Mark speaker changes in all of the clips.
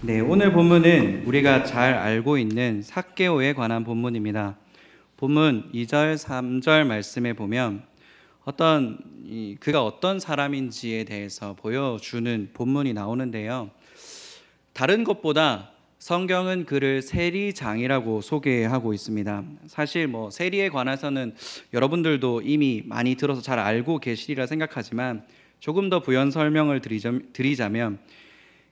Speaker 1: 네, 오늘 본문은 우리가 잘 알고 있는 삭개오에 관한 본문입니다. 본문 2절, 3절 말씀에 보면 그가 어떤 사람인지에 대해서 보여주는 본문이 나오는데요. 다른 것보다 성경은 그를 세리장이라고 소개하고 있습니다. 사실 세리에 관해서는 여러분들도 이미 많이 들어서 잘 알고 계시리라 생각하지만 조금 더 부연 설명을 드리자면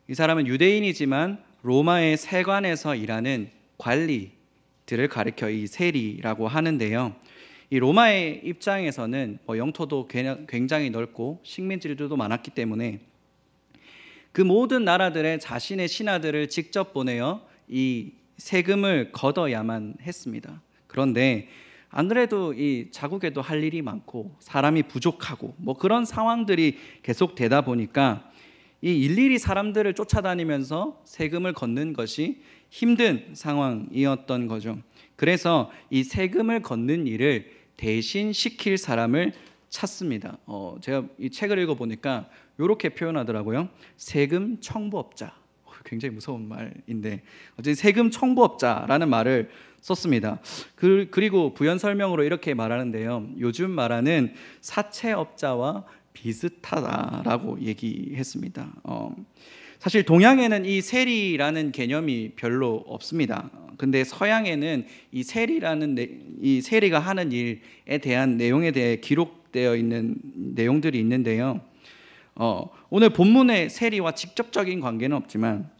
Speaker 1: 이 사람은 유대인이지만 로마의 세관에서 일하는 관리들을 가리켜 이 세리라고 하는데요. 이 로마의 입장에서는 영토도 굉장히 넓고 식민지들도 많았기 때문에 그 모든 나라들의 자신의 신하들을 직접 보내어 이 세금을 걷어야만 했습니다. 그런데 안 그래도 이 자국에도 할 일이 많고 사람이 부족하고 그런 상황들이 계속 되다 보니까 이 일일이 사람들을 쫓아다니면서 세금을 걷는 것이 힘든 상황이었던 거죠. 그래서 이 세금을 걷는 일을 대신 시킬 사람을 찾습니다. 제가 이 책을 읽어보니까 이렇게 표현하더라고요. 세금 청부업자. 굉장히 무서운 말인데 어쨌든 세금 청부업자라는 말을 썼습니다. 그리고 부연 설명으로 이렇게 말하는데요. 요즘 말하는 사채업자와 비슷하다라고 얘기했습니다. 사실 동양에는 이 세리라는 개념이 별로 없습니다. 근데 서양에는 이 세리가 하는 일에 대한 내용에 대해 기록되어 있는 내용들이 있는데요. 오늘 본문의 세리와 직접적인 관계는 없지만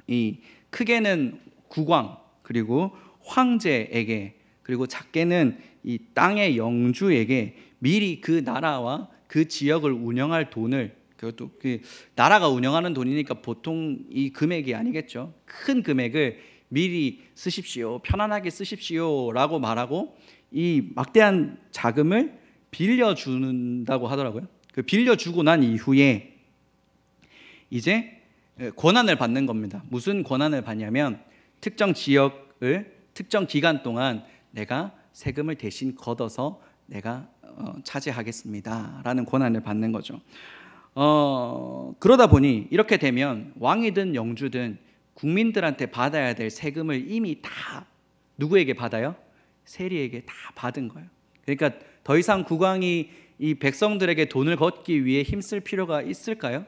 Speaker 1: 이 크게는 국왕 그리고 황제에게 그리고 작게는 이 땅의 영주에게 미리 그 나라와 그 지역을 운영할 돈을, 그것도 그 나라가 운영하는 돈이니까 보통 이 금액이 아니겠죠. 큰 금액을 미리 쓰십시오, 편안하게 쓰십시오라고 말하고 이 막대한 자금을 빌려준다고 하더라고요. 그 빌려주고 난 이후에 이제 권한을 받는 겁니다. 무슨 권한을 받냐면 특정 지역을 특정 기간 동안 내가 세금을 대신 걷어서 내가 차지하겠습니다 라는 권한을 받는 거죠. 그러다 보니 이렇게 되면 왕이든 영주든 국민들한테 받아야 될 세금을 이미 다 누구에게 받아요? 세리에게 다 받은 거예요. 그러니까 더 이상 국왕이 이 백성들에게 돈을 걷기 위해 힘쓸 필요가 있을까요?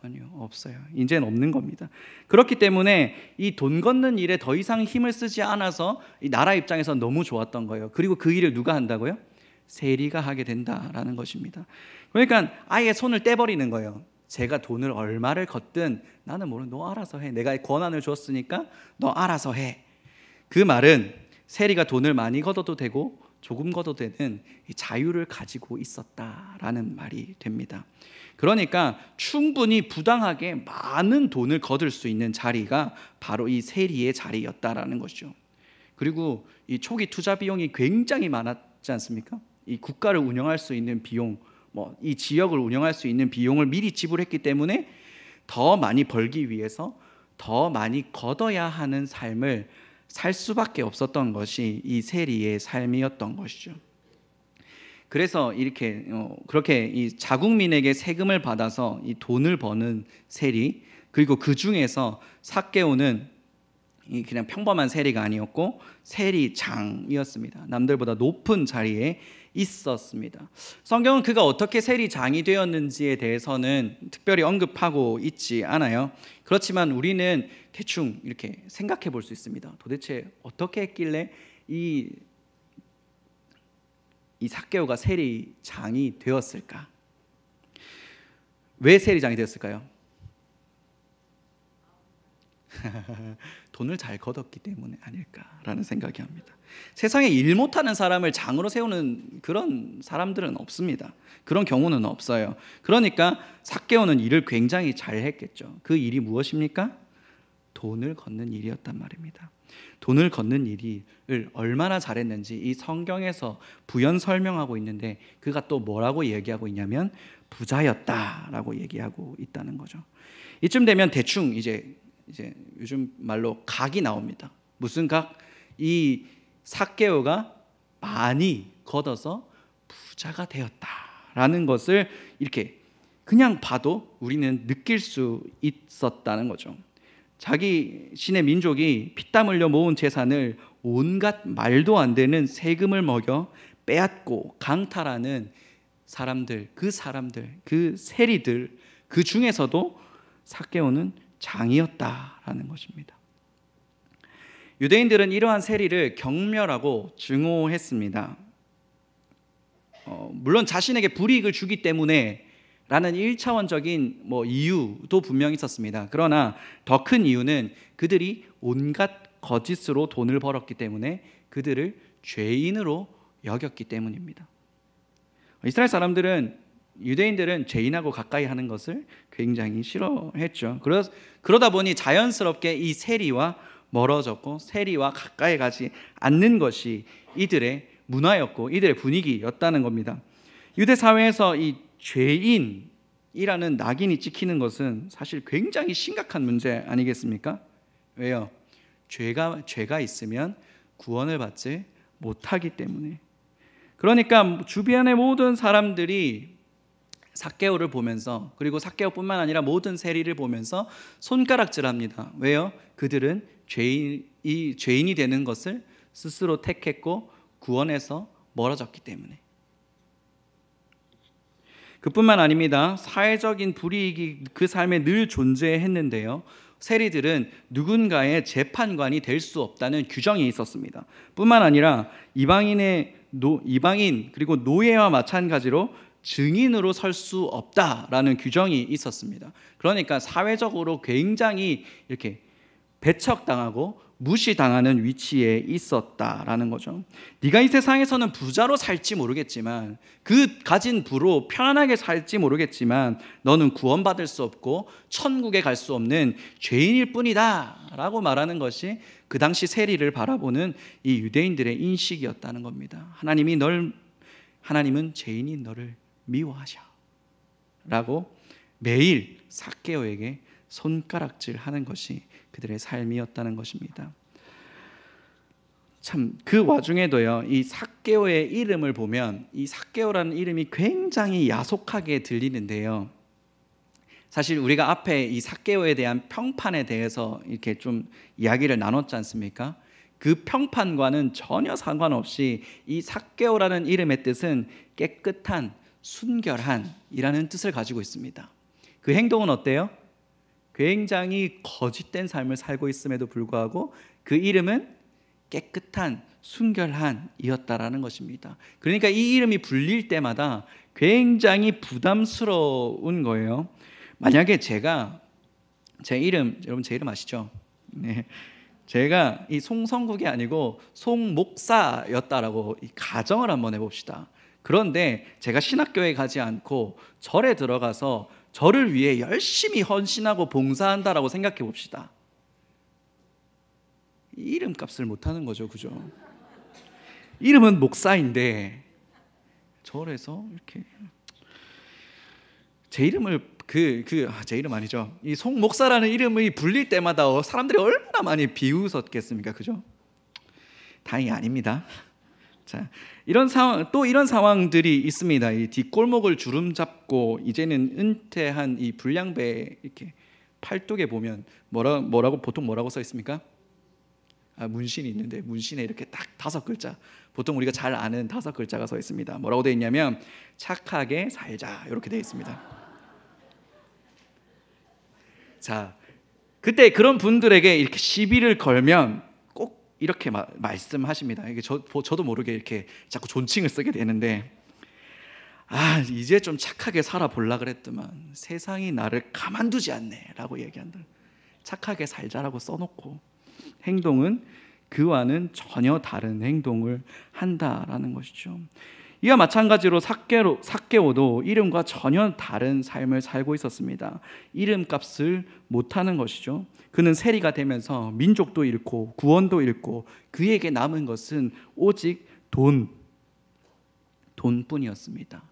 Speaker 1: 아니요, 없어요. 이제는 없는 겁니다. 그렇기 때문에 이 돈 걷는 일에 더 이상 힘을 쓰지 않아서 이 나라 입장에서 너무 좋았던 거예요. 그리고 그 일을 누가 한다고요? 세리가 하게 된다라는 것입니다. 그러니까 아예 손을 떼버리는 거예요. 제가 돈을 얼마를 걷든 나는 모르는, 너 알아서 해. 내가 권한을 줬으니까 너 알아서 해. 그 말은 세리가 돈을 많이 걷어도 되고 조금 걷어도 되는 자유를 가지고 있었다라는 말이 됩니다. 그러니까 충분히 부당하게 많은 돈을 거둘 수 있는 자리가 바로 이 세리의 자리였다라는 것이죠. 그리고 이 초기 투자 비용이 굉장히 많았지 않습니까? 이 국가를 운영할 수 있는 비용, 이 지역을 운영할 수 있는 비용을 미리 지불했기 때문에 더 많이 벌기 위해서 더 많이 걷어야 하는 삶을 살 수밖에 없었던 것이 이 세리의 삶이었던 것이죠. 그래서 그렇게 이 자국민에게 세금을 받아서 이 돈을 버는 세리, 그리고 그 중에서 삭개오는 그냥 평범한 세리가 아니었고 세리장이었습니다. 남들보다 높은 자리에 있었습니다. 성경은 그가 어떻게 세리장이 되었는지에 대해서는 특별히 언급하고 있지 않아요. 그렇지만 우리는 대충 이렇게 생각해 볼 수 있습니다. 도대체 어떻게 했길래 이 삭개오가 세리장이 되었을까? 왜 세리장이 되었을까요? 돈을 잘 걷었기 때문에 아닐까라는 생각이 합니다. 세상에 일 못하는 사람을 장으로 세우는 그런 사람들은 없습니다. 그런 경우는 없어요. 그러니까 삭개오는 일을 굉장히 잘했겠죠. 그 일이 무엇입니까? 돈을 걷는 일이었단 말입니다. 돈을 걷는 일을 얼마나 잘했는지 이 성경에서 부연 설명하고 있는데 그가 또 뭐라고 얘기하고 있냐면 부자였다라고 얘기하고 있다는 거죠. 이쯤 되면 대충 이제 요즘 말로 각이 나옵니다. 무슨 각? 이 삭개오가 많이 걷어서 부자가 되었다라는 것을 이렇게 그냥 봐도 우리는 느낄 수 있었다는 거죠. 자기 신의 민족이 피땀 흘려 모은 재산을 온갖 말도 안 되는 세금을 먹여 빼앗고 강탈하는 사람들, 그 세리들, 그 중에서도 삭개오는 장이었다라는 것입니다. 유대인들은 이러한 세리를 경멸하고 증오했습니다. 물론 자신에게 불이익을 주기 때문에 라는 1차원적인 이유도 분명히 있었습니다. 그러나 더 큰 이유는 그들이 온갖 거짓으로 돈을 벌었기 때문에 그들을 죄인으로 여겼기 때문입니다. 이스라엘 사람들은, 유대인들은 죄인하고 가까이 하는 것을 굉장히 싫어했죠. 그러다 보니 자연스럽게 이 세리와 멀어졌고 세리와 가까이 가지 않는 것이 이들의 문화였고 이들의 분위기였다는 겁니다. 유대 사회에서 이 죄인이라는 낙인이 찍히는 것은 사실 굉장히 심각한 문제 아니겠습니까? 왜요? 죄가 있으면 구원을 받지 못하기 때문에. 그러니까 주변의 모든 사람들이 삭개오를 보면서, 그리고 삭개오뿐만 아니라 모든 세리를 보면서 손가락질합니다. 왜요? 그들은 죄인이 되는 것을 스스로 택했고 구원에서 멀어졌기 때문에. 그뿐만 아닙니다. 사회적인 불이익이 그 삶에 늘 존재했는데요, 세리들은 누군가의 재판관이 될 수 없다는 규정이 있었습니다. 뿐만 아니라 이방인 그리고 노예와 마찬가지로 증인으로 설 수 없다라는 규정이 있었습니다. 그러니까 사회적으로 굉장히 이렇게 배척당하고 무시당하는 위치에 있었다라는 거죠. 네가 이 세상에서는 부자로 살지 모르겠지만, 그 가진 부로 편안하게 살지 모르겠지만 너는 구원받을 수 없고 천국에 갈 수 없는 죄인일 뿐이다 라고 말하는 것이 그 당시 세리를 바라보는 이 유대인들의 인식이었다는 겁니다. 하나님은 죄인인 너를 미워하셔 라고 매일 삭개오에게 손가락질하는 것이 그들의 삶이었다는 것입니다. 참, 그 와중에도요, 이 삭개오의 이름을 보면 이 삭개오라는 이름이 굉장히 야속하게 들리는데요, 사실 우리가 앞에 이 삭개오에 대한 평판에 대해서 이렇게 좀 이야기를 나눴지 않습니까? 그 평판과는 전혀 상관없이 이 삭개오라는 이름의 뜻은 깨끗한, 순결한 이라는 뜻을 가지고 있습니다. 그 행동은 어때요? 굉장히 거짓된 삶을 살고 있음에도 불구하고 그 이름은 깨끗한, 순결한 이었다라는 것입니다. 그러니까 이 이름이 불릴 때마다 굉장히 부담스러운 거예요. 만약에 제 이름, 여러분 제 이름 아시죠? 네. 제가 이 송성국이 아니고 송목사였다라고 가정을 한번 해봅시다. 그런데 제가 신학교에 가지 않고 절에 들어가서 저를 위해 열심히 헌신하고 봉사한다라고 생각해 봅시다. 이름값을 못하는 거죠, 그죠? 이름은 목사인데 절에서 이렇게 제 이름을 제 이름 아니죠. 이 송 목사라는 이름이 불릴 때마다 사람들이 얼마나 많이 비웃었겠습니까, 그죠? 다행히 아닙니다. 자, 이런 상황들이 있습니다. 이 뒷골목을 주름 잡고 이제는 은퇴한 이 불량배 이렇게 팔뚝에 보면 보통 뭐라고 써 있습니까? 문신이 있는데 문신에 이렇게 딱 5글자, 보통 우리가 잘 아는 5글자가 써 있습니다. 뭐라고 되어 있냐면 착하게 살자 이렇게 되어 있습니다. 자, 그때 그런 분들에게 이렇게 시비를 걸면 꼭 이렇게 말씀하십니다. 이게 저도 모르게 이렇게 자꾸 존칭을 쓰게 되는데, 이제 좀 착하게 살아보려 그랬더만 세상이 나를 가만두지 않네 라고 얘기한다. 착하게 살자라고 써놓고 행동은 그와는 전혀 다른 행동을 한다라는 것이죠. 이와 마찬가지로 삭개오도 이름과 전혀 다른 삶을 살고 있었습니다. 이름값을 못하는 것이죠. 그는 세리가 되면서 민족도 잃고 구원도 잃고 그에게 남은 것은 오직 돈뿐이었습니다.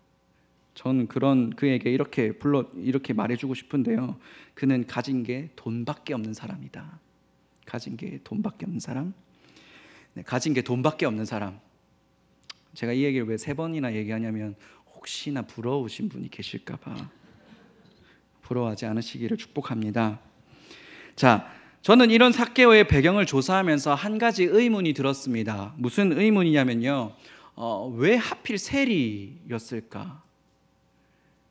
Speaker 1: 저는 그에게 이렇게 말해주고 싶은데요, 그는 가진 게 돈밖에 없는 사람이다. 가진 게 돈밖에 없는 사람. 네, 가진 게 돈밖에 없는 사람. 제가 이 얘기를 왜 3번이나 얘기하냐면 혹시나 부러우신 분이 계실까 봐. 부러워하지 않으시기를 축복합니다. 자, 저는 이런 삭개오의 배경을 조사하면서 한 가지 의문이 들었습니다. 무슨 의문이냐면요, 왜 하필 세리였을까?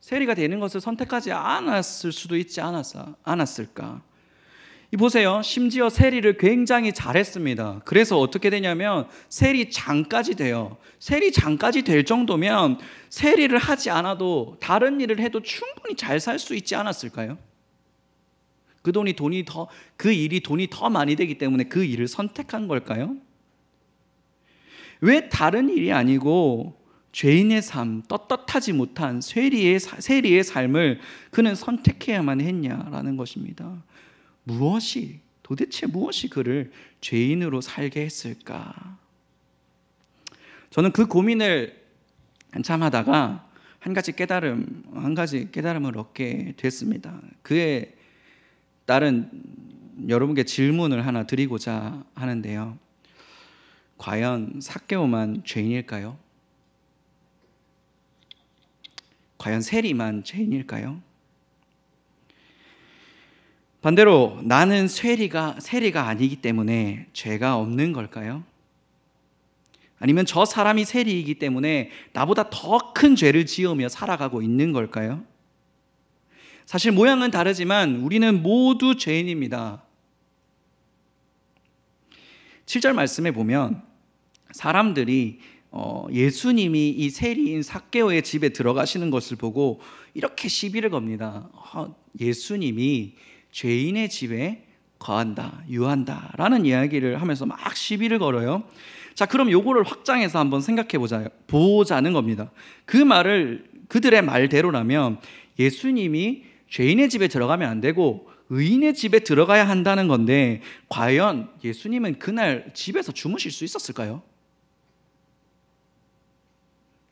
Speaker 1: 세리가 되는 것을 선택하지 않았을 수도 있지 않았을까? 이 보세요. 심지어 세리를 굉장히 잘했습니다. 그래서 어떻게 되냐면 세리장까지 돼요. 세리장까지 될 정도면 세리를 하지 않아도 다른 일을 해도 충분히 잘 살 수 있지 않았을까요? 그 일이 돈이 더 많이 되기 때문에 그 일을 선택한 걸까요? 왜 다른 일이 아니고 죄인의 삶, 떳떳하지 못한 세리의 삶을 그는 선택해야만 했냐라는 것입니다. 도대체 무엇이 그를 죄인으로 살게 했을까? 저는 그 고민을 한참 하다가 한 가지 깨달음을 얻게 됐습니다. 그에 따른 여러분께 질문을 하나 드리고자 하는데요. 과연 삭개오만 죄인일까요? 과연 세리만 죄인일까요? 반대로 나는 세리가 아니기 때문에 죄가 없는 걸까요? 아니면 저 사람이 세리이기 때문에 나보다 더 큰 죄를 지으며 살아가고 있는 걸까요? 사실 모양은 다르지만 우리는 모두 죄인입니다. 7절 말씀에 보면 사람들이 예수님이 이 세리인 삭개오의 집에 들어가시는 것을 보고 이렇게 시비를 겁니다. 예수님이 죄인의 집에 거한다, 유한다 라는 이야기를 하면서 막 시비를 걸어요. 자, 그럼 요거를 확장해서 한번 생각해 보자는 겁니다. 그 말을 그들의 말대로라면 예수님이 죄인의 집에 들어가면 안 되고 의인의 집에 들어가야 한다는 건데, 과연 예수님은 그날 집에서 주무실 수 있었을까요?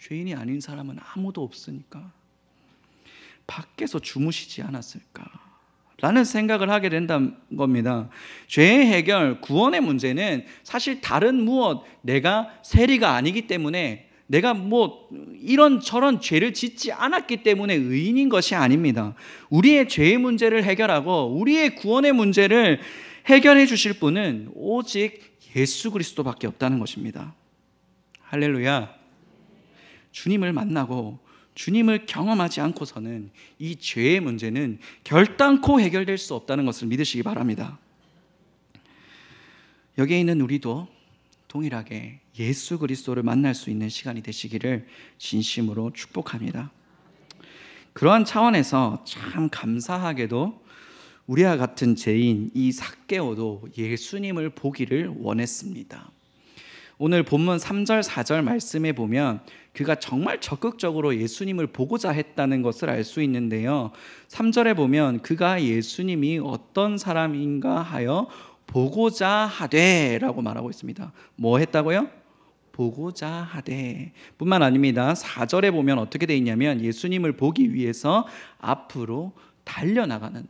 Speaker 1: 죄인이 아닌 사람은 아무도 없으니까 밖에서 주무시지 않았을까 라는 생각을 하게 된다는 겁니다. 죄의 해결, 구원의 문제는 사실 다른 무엇, 내가 세리가 아니기 때문에, 내가 이런저런 죄를 짓지 않았기 때문에 의인인 것이 아닙니다. 우리의 죄의 문제를 해결하고 우리의 구원의 문제를 해결해 주실 분은 오직 예수 그리스도밖에 없다는 것입니다. 할렐루야. 주님을 만나고 주님을 경험하지 않고서는 이 죄의 문제는 결단코 해결될 수 없다는 것을 믿으시기 바랍니다. 여기에 있는 우리도 동일하게 예수 그리스도를 만날 수 있는 시간이 되시기를 진심으로 축복합니다. 그러한 차원에서 참 감사하게도 우리와 같은 죄인 이 삭개오도 예수님을 보기를 원했습니다. 오늘 본문 3절 4절 말씀에 보면 그가 정말 적극적으로 예수님을 보고자 했다는 것을 알 수 있는데요, 3절에 보면 그가 예수님이 어떤 사람인가 하여 보고자 하되 라고 말하고 있습니다. 뭐 했다고요? 보고자 하되 뿐만 아닙니다. 4절에 보면 어떻게 되어 있냐면 예수님을 보기 위해서 앞으로 달려나가는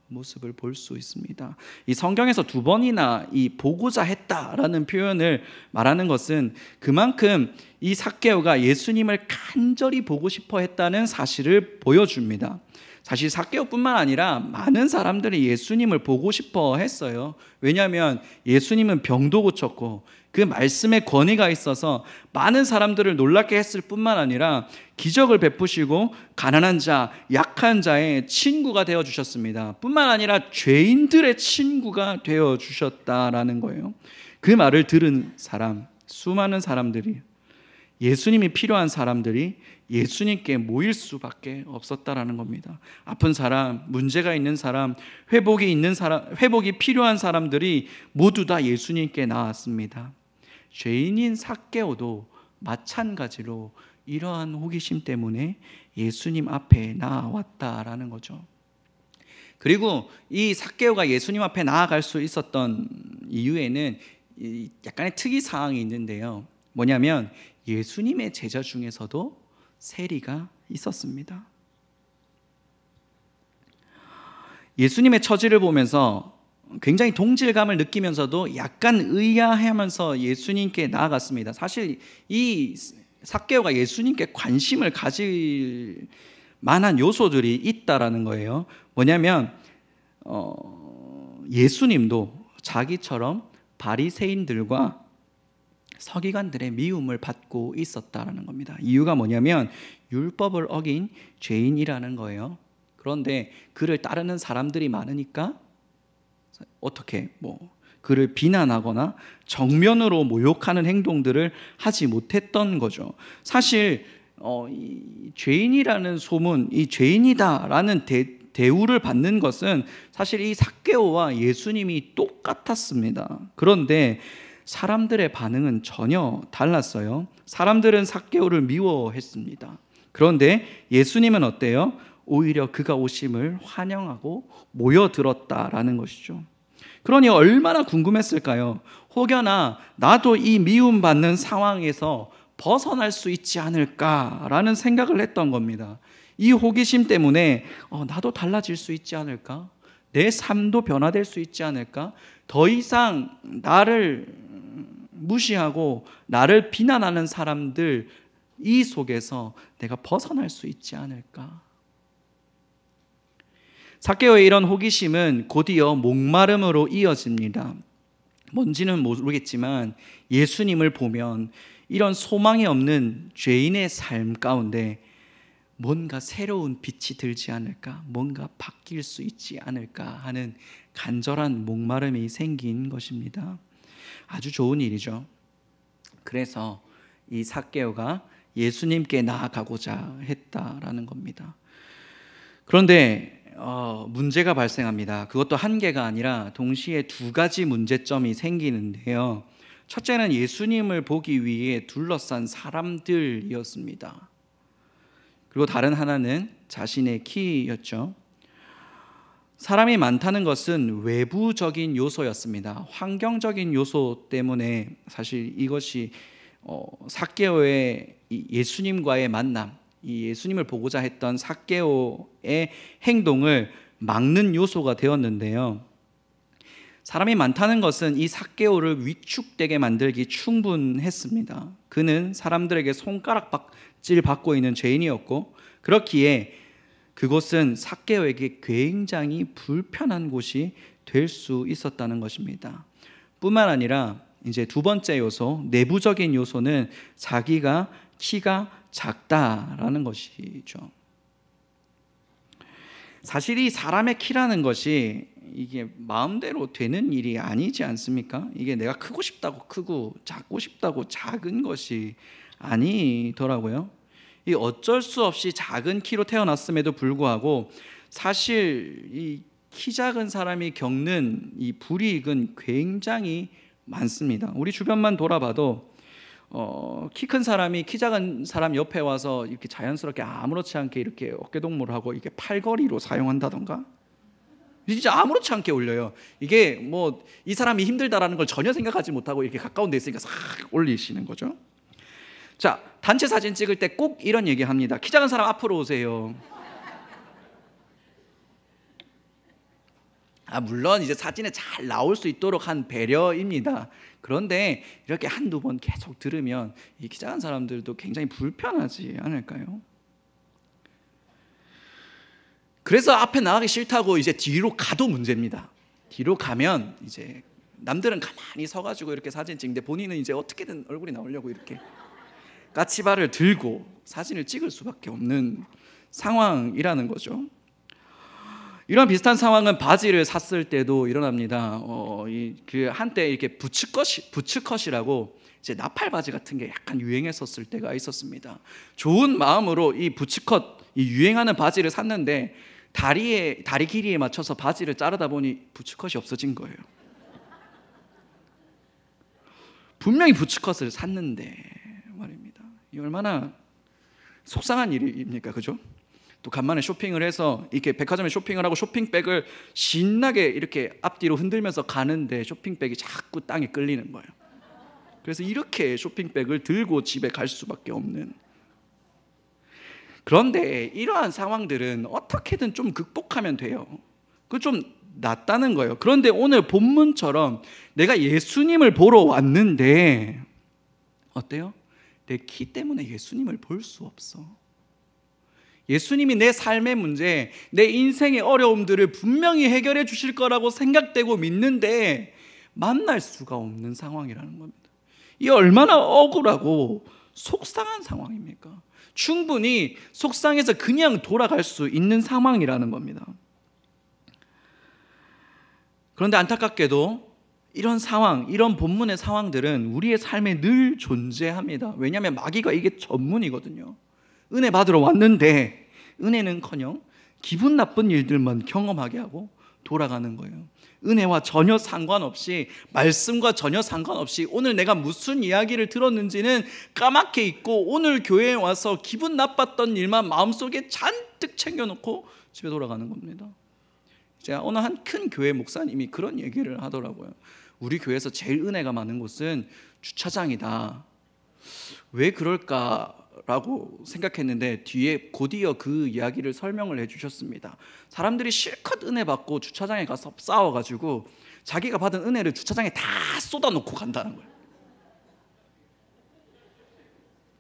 Speaker 1: 모습을 볼 수 있습니다. 이 성경에서 두 번이나 이 보고자 했다라는 표현을 말하는 것은 그만큼 이 삭개오가 예수님을 간절히 보고 싶어 했다는 사실을 보여줍니다. 사실 삭개오뿐만 아니라 많은 사람들이 예수님을 보고 싶어 했어요. 왜냐하면 예수님은 병도 고쳤고 그 말씀에 권위가 있어서 많은 사람들을 놀랍게 했을 뿐만 아니라 기적을 베푸시고 가난한 자, 약한 자의 친구가 되어주셨습니다. 뿐만 아니라 죄인들의 친구가 되어주셨다라는 거예요. 그 말을 들은 사람, 수많은 사람들이, 예수님이 필요한 사람들이 예수님께 모일 수밖에 없었다라는 겁니다. 아픈 사람, 문제가 있는 사람, 회복이 필요한 사람들이 모두 다 예수님께 나왔습니다. 죄인인 삭개오도 마찬가지로 이러한 호기심 때문에 예수님 앞에 나왔다라는 거죠. 그리고 이 삭개오가 예수님 앞에 나아갈 수 있었던 이유에는 약간의 특이사항이 있는데요, 뭐냐면 예수님의 제자 중에서도 세리가 있었습니다. 예수님의 처지를 보면서 굉장히 동질감을 느끼면서도 약간 의아해하면서 예수님께 나아갔습니다. 사실 이 삭개오가 예수님께 관심을 가질 만한 요소들이 있다라는 거예요. 뭐냐면 예수님도 자기처럼 바리새인들과 서기관들의 미움을 받고 있었다라는 겁니다. 이유가 뭐냐면 율법을 어긴 죄인이라는 거예요. 그런데 그를 따르는 사람들이 많으니까 어떻게 그를 비난하거나 정면으로 모욕하는 행동들을 하지 못했던 거죠. 사실 이 죄인이라는 소문, 이 죄인이다라는 대우를 받는 것은 사실 이 삭개오와 예수님이 똑같았습니다. 그런데 사람들의 반응은 전혀 달랐어요. 사람들은 삭개오를 미워했습니다. 그런데 예수님은 어때요? 오히려 그가 오심을 환영하고 모여들었다라는 것이죠. 그러니 얼마나 궁금했을까요? 혹여나 나도 이 미움받는 상황에서 벗어날 수 있지 않을까라는 생각을 했던 겁니다. 이 호기심 때문에 나도 달라질 수 있지 않을까? 내 삶도 변화될 수 있지 않을까? 더 이상 나를 무시하고 나를 비난하는 사람들 이 속에서 내가 벗어날 수 있지 않을까? 삭개오의 이런 호기심은 곧이어 목마름으로 이어집니다. 뭔지는 모르겠지만 예수님을 보면 이런 소망이 없는 죄인의 삶 가운데 뭔가 새로운 빛이 들지 않을까, 뭔가 바뀔 수 있지 않을까 하는 간절한 목마름이 생긴 것입니다. 아주 좋은 일이죠. 그래서 이 삭개오가 예수님께 나아가고자 했다라는 겁니다. 그런데 문제가 발생합니다. 그것도 한 개가 아니라 동시에 두 가지 문제점이 생기는데요. 첫째는 예수님을 보기 위해 둘러싼 사람들이었습니다. 그리고 다른 하나는 자신의 키였죠. 사람이 많다는 것은 외부적인 요소였습니다. 환경적인 요소 때문에 사실 이것이 삭개오의 예수님과의 만남, 이 예수님을 보고자 했던 삭개오의 행동을 막는 요소가 되었는데요. 사람이 많다는 것은 이 삭개오를 위축되게 만들기 충분했습니다. 그는 사람들에게 손가락질 받고 있는 죄인이었고, 그렇기에 그곳은 삭개오에게 굉장히 불편한 곳이 될 수 있었다는 것입니다. 뿐만 아니라 이제 두 번째 요소, 내부적인 요소는 자기가 키가 작다라는 것이죠. 사실 이 사람의 키라는 것이 이게 마음대로 되는 일이 아니지 않습니까? 이게 내가 크고 싶다고 크고 작고 싶다고 작은 것이 아니더라고요. 이 어쩔 수 없이 작은 키로 태어났음에도 불구하고 사실 이 키 작은 사람이 겪는 이 불이익은 굉장히 많습니다. 우리 주변만 돌아봐도 키 큰 사람이 키 작은 사람 옆에 와서 이렇게 자연스럽게 아무렇지 않게 이렇게 어깨동무를 하고 이게 팔걸이로 사용한다던가, 진짜 아무렇지 않게 올려요. 이게 이 사람이 힘들다라는 걸 전혀 생각하지 못하고 이렇게 가까운 데 있으니까 싹 올리시는 거죠. 자, 단체 사진 찍을 때 꼭 이런 얘기 합니다. 키 작은 사람 앞으로 오세요. 물론 이제 사진에 잘 나올 수 있도록 한 배려입니다. 그런데 이렇게 한두 번 계속 들으면 이 키 작은 사람들도 굉장히 불편하지 않을까요? 그래서 앞에 나가기 싫다고 이제 뒤로 가도 문제입니다. 뒤로 가면 이제 남들은 가만히 서가지고 이렇게 사진 찍는데 본인은 이제 어떻게든 얼굴이 나오려고 이렇게 까치발을 들고 사진을 찍을 수밖에 없는 상황이라는 거죠. 이런 비슷한 상황은 바지를 샀을 때도 일어납니다. 그 한때 이렇게 부츠컷이라고 이제 나팔 바지 같은 게 약간 유행했었을 때가 있었습니다. 좋은 마음으로 이 부츠컷, 이 유행하는 바지를 샀는데 다리 길이에 맞춰서 바지를 자르다 보니 부츠컷이 없어진 거예요. 분명히 부츠컷을 샀는데 말입니다. 이 얼마나 속상한 일입니까, 그죠? 또 간만에 쇼핑을 해서 이렇게 백화점에 쇼핑을 하고 쇼핑백을 신나게 이렇게 앞뒤로 흔들면서 가는데 쇼핑백이 자꾸 땅에 끌리는 거예요. 그래서 이렇게 쇼핑백을 들고 집에 갈 수밖에 없는. 그런데 이러한 상황들은 어떻게든 좀 극복하면 돼요. 그 좀 낫다는 거예요. 그런데 오늘 본문처럼 내가 예수님을 보러 왔는데 어때요? 내 키 때문에 예수님을 볼 수 없어. 예수님이 내 삶의 문제, 내 인생의 어려움들을 분명히 해결해 주실 거라고 생각되고 믿는데 만날 수가 없는 상황이라는 겁니다. 이 얼마나 억울하고 속상한 상황입니까? 충분히 속상해서 그냥 돌아갈 수 있는 상황이라는 겁니다. 그런데 안타깝게도 이런 상황, 이런 본문의 상황들은 우리의 삶에 늘 존재합니다. 왜냐하면 마귀가 이게 전문이거든요. 은혜 받으러 왔는데 은혜는커녕 기분 나쁜 일들만 경험하게 하고 돌아가는 거예요. 은혜와 전혀 상관없이, 말씀과 전혀 상관없이 오늘 내가 무슨 이야기를 들었는지는 까맣게 잊고 오늘 교회에 와서 기분 나빴던 일만 마음속에 잔뜩 챙겨놓고 집에 돌아가는 겁니다. 제가 어느 한 큰 교회 목사님이 그런 얘기를 하더라고요. 우리 교회에서 제일 은혜가 많은 곳은 주차장이다. 왜 그럴까라고 생각했는데 뒤에 곧이어 그 이야기를 설명을 해주셨습니다. 사람들이 실컷 은혜 받고 주차장에 가서 싸워가지고 자기가 받은 은혜를 주차장에 다 쏟아놓고 간다는 거예요.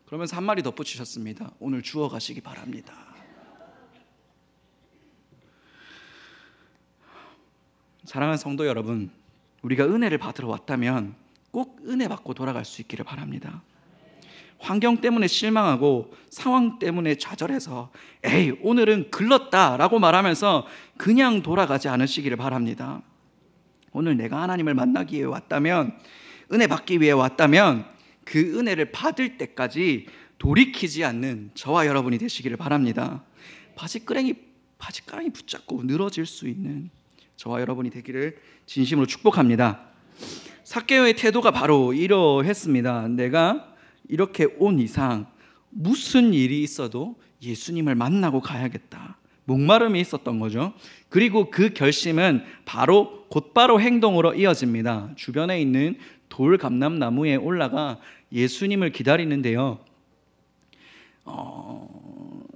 Speaker 1: 그러면서 한 마디 덧붙이셨습니다. 오늘 주워 가시기 바랍니다. 사랑하는 성도 여러분, 우리가 은혜를 받으러 왔다면 꼭 은혜 받고 돌아갈 수 있기를 바랍니다. 환경 때문에 실망하고 상황 때문에 좌절해서 에이 오늘은 글렀다라고 말하면서 그냥 돌아가지 않으시기를 바랍니다. 오늘 내가 하나님을 만나기 위해 왔다면, 은혜 받기 위해 왔다면 그 은혜를 받을 때까지 돌이키지 않는 저와 여러분이 되시기를 바랍니다. 바지가랑이 붙잡고 늘어질 수 있는 저와 여러분이 되기를 진심으로 축복합니다. 삭개오의 태도가 바로 이러했습니다. 내가 이렇게 온 이상 무슨 일이 있어도 예수님을 만나고 가야겠다. 목마름이 있었던 거죠. 그리고 그 결심은 곧바로 행동으로 이어집니다. 주변에 있는 돌 감람나무에 올라가 예수님을 기다리는데요.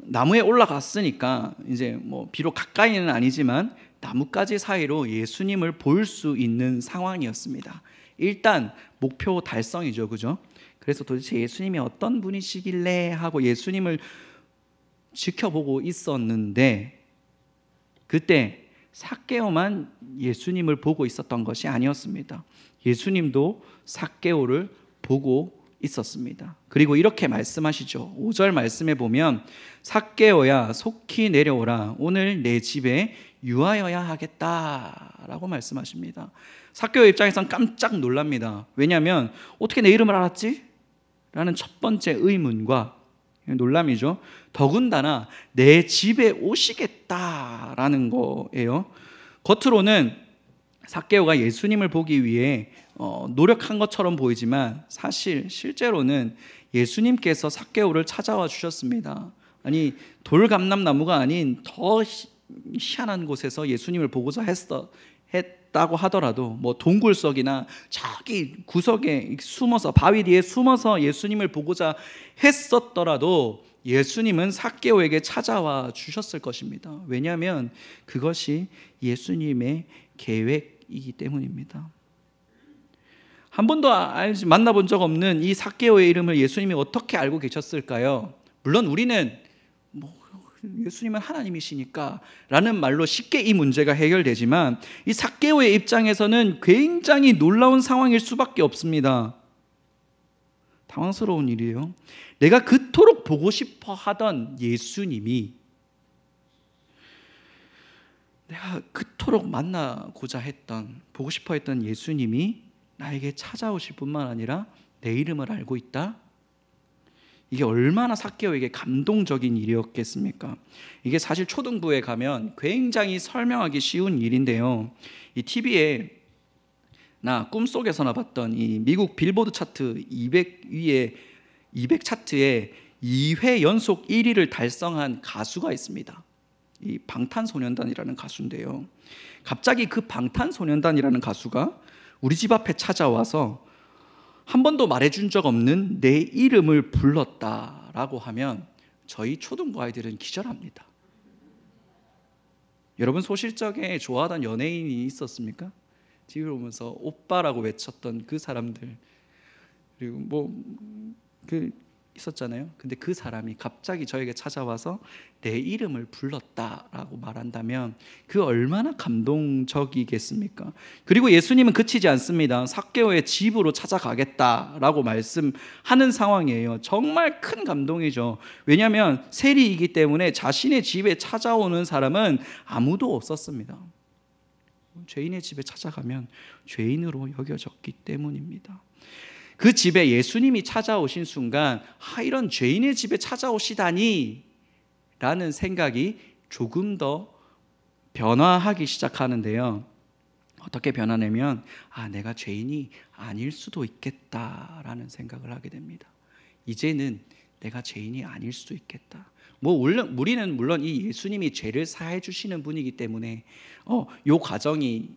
Speaker 1: 나무에 올라갔으니까 이제 비록 가까이는 아니지만 나뭇가지 사이로 예수님을 볼 수 있는 상황이었습니다. 일단 목표 달성이죠, 그죠? 그래서 도대체 예수님이 어떤 분이시길래 하고 예수님을 지켜보고 있었는데 그때 삭개오만 예수님을 보고 있었던 것이 아니었습니다. 예수님도 삭개오를 보고 있었습니다. 그리고 이렇게 말씀하시죠. 5절 말씀에 보면 삭개오야 속히 내려오라. 오늘 내 집에 유하여야 하겠다라고 말씀하십니다. 삭개오 입장에선 깜짝 놀랍니다. 왜냐하면 어떻게 내 이름을 알았지? 라는 첫 번째 의문과 놀람이죠. 더군다나 내 집에 오시겠다라는 거예요. 겉으로는 삭개오가 예수님을 보기 위해 노력한 것처럼 보이지만 실제로는 예수님께서 삭개오를 찾아와 주셨습니다. 아니 돌감람나무가 아닌 더 희한한 곳에서 예수님을 보고자 했다고 하더라도 동굴석이나 저기 구석에 숨어서 바위 뒤에 숨어서 예수님을 보고자 했었더라도 예수님은 삭개오에게 찾아와 주셨을 것입니다. 왜냐하면 그것이 예수님의 계획이기 때문입니다. 한 번도 만나본 적 없는 이 삭개오의 이름을 예수님이 어떻게 알고 계셨을까요? 물론 우리는 예수님은 하나님이시니까 라는 말로 쉽게 이 문제가 해결되지만 이 삭개오의 입장에서는 굉장히 놀라운 상황일 수밖에 없습니다. 당황스러운 일이에요. 내가 그토록 보고 싶어 하던 예수님이, 내가 그토록 만나고자 했던, 보고 싶어 했던 예수님이 나에게 찾아오실 뿐만 아니라 내 이름을 알고 있다? 이게 얼마나 삭개오에게 감동적인 일이었겠습니까? 이게 사실 초등부에 가면 굉장히 설명하기 쉬운 일인데요. 이 TV에 나 꿈속에서나 봤던 이 미국 빌보드 차트 200 차트에 2회 연속 1위를 달성한 가수가 있습니다. 이 방탄소년단이라는 가수인데요. 갑자기 그 방탄소년단이라는 가수가 우리 집 앞에 찾아와서 한 번도 말해준 적 없는 내 이름을 불렀다라고 하면 저희 초등부 아이들은 기절합니다. 여러분 소실적에 좋아하던 연예인이 있었습니까? TV를 보면서 오빠라고 외쳤던 그 사람들, 그리고 있었잖아요. 근데 그 사람이 갑자기 저에게 찾아와서 내 이름을 불렀다라고 말한다면 그 얼마나 감동적이겠습니까? 그리고 예수님은 그치지 않습니다. 삭개오의 집으로 찾아가겠다라고 말씀하는 상황이에요. 정말 큰 감동이죠. 왜냐하면 세리이기 때문에 자신의 집에 찾아오는 사람은 아무도 없었습니다. 죄인의 집에 찾아가면 죄인으로 여겨졌기 때문입니다. 그 집에 예수님이 찾아오신 순간 이런 죄인의 집에 찾아오시다니 라는 생각이 조금 더 변화하기 시작하는데요. 어떻게 변화냐면 내가 죄인이 아닐 수도 있겠다라는 생각을 하게 됩니다. 이제는 내가 죄인이 아닐 수도 있겠다. 우리는 물론 이 예수님이 죄를 사해 주시는 분이기 때문에 요 과정이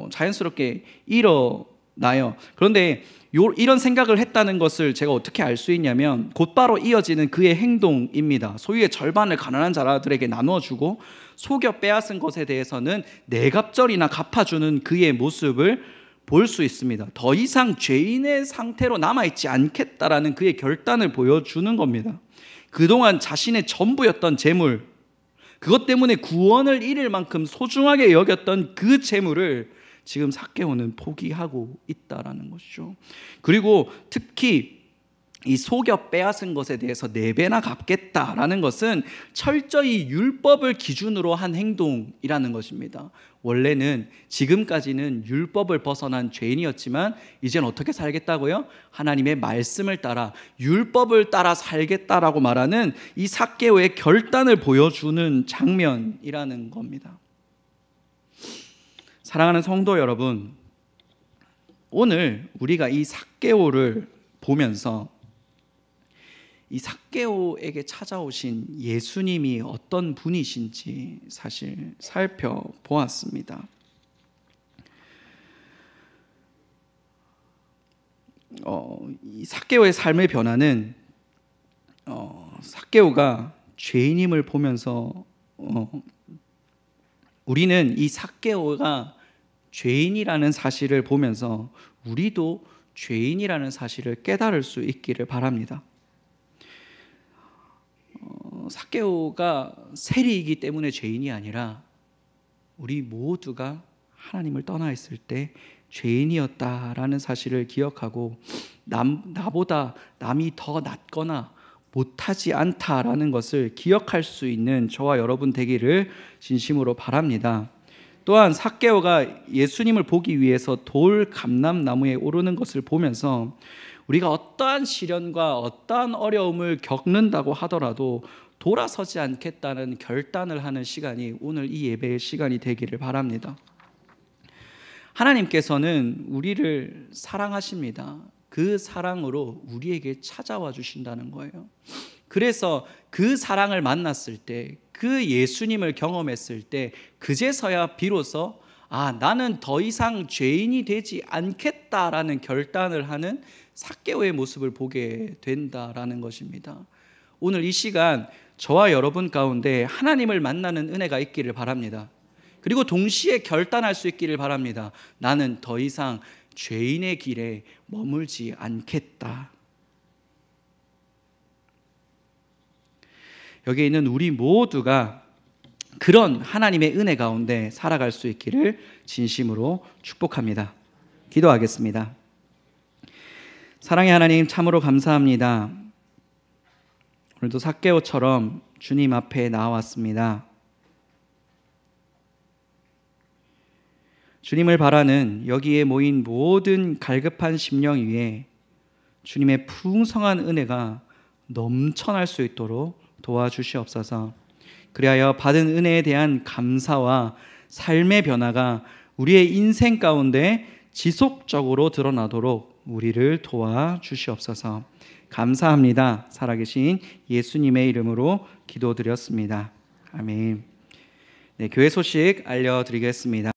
Speaker 1: 자연스럽게 일어나요. 그런데 이런 생각을 했다는 것을 제가 어떻게 알 수 있냐면 곧바로 이어지는 그의 행동입니다. 소유의 절반을 가난한 자들에게 나누어주고 속여 빼앗은 것에 대해서는 네갑절이나 갚아주는 그의 모습을 볼 수 있습니다. 더 이상 죄인의 상태로 남아있지 않겠다라는 그의 결단을 보여주는 겁니다. 그동안 자신의 전부였던 재물, 그것 때문에 구원을 잃을 만큼 소중하게 여겼던 그 재물을 지금 삭개오는 포기하고 있다라는 것이죠. 그리고 특히 이 속여 빼앗은 것에 대해서 4배나 갚겠다라는 것은 철저히 율법을 기준으로 한 행동이라는 것입니다. 원래는 지금까지는 율법을 벗어난 죄인이었지만 이젠 어떻게 살겠다고요? 하나님의 말씀을 따라 율법을 따라 살겠다라고 말하는 이 삭개오의 결단을 보여주는 장면이라는 겁니다. 사랑하는 성도 여러분, 오늘 우리가 이 삭개오를 보면서 이 삭개오에게 찾아오신 예수님이 어떤 분이신지 사실 살펴보았습니다. 이 삭개오의 삶의 변화는 삭개오가 죄인임을 보면서 우리는 이 삭개오가 죄인이라는 사실을 보면서 우리도 죄인이라는 사실을 깨달을 수 있기를 바랍니다. 삭개오가 세리이기 때문에 죄인이 아니라 우리 모두가 하나님을 떠나 있을 때 죄인이었다라는 사실을 기억하고 나보다 남이 더 낫거나 못하지 않다라는 것을 기억할 수 있는 저와 여러분 되기를 진심으로 바랍니다. 또한 삭개오가 예수님을 보기 위해서 돌 감람나무에 오르는 것을 보면서 우리가 어떠한 시련과 어떠한 어려움을 겪는다고 하더라도 돌아서지 않겠다는 결단을 하는 시간이 오늘 이 예배의 시간이 되기를 바랍니다. 하나님께서는 우리를 사랑하십니다. 그 사랑으로 우리에게 찾아와 주신다는 거예요. 그래서 그 사랑을 만났을 때, 그 예수님을 경험했을 때 그제서야 비로소 나는 더 이상 죄인이 되지 않겠다라는 결단을 하는 삭개오의 모습을 보게 된다라는 것입니다. 오늘 이 시간 저와 여러분 가운데 하나님을 만나는 은혜가 있기를 바랍니다. 그리고 동시에 결단할 수 있기를 바랍니다. 나는 더 이상 죄인의 길에 머물지 않겠다. 여기에 있는 우리 모두가 그런 하나님의 은혜 가운데 살아갈 수 있기를 진심으로 축복합니다. 기도하겠습니다. 사랑의 하나님, 참으로 감사합니다. 오늘도 삭개오처럼 주님 앞에 나왔습니다. 주님을 바라는 여기에 모인 모든 갈급한 심령 위에 주님의 풍성한 은혜가 넘쳐날 수 있도록 도와주시옵소서. 그리하여 받은 은혜에 대한 감사와 삶의 변화가 우리의 인생 가운데 지속적으로 드러나도록 우리를 도와주시옵소서. 감사합니다. 살아계신 예수님의 이름으로 기도드렸습니다. 아멘. 네, 교회 소식 알려드리겠습니다.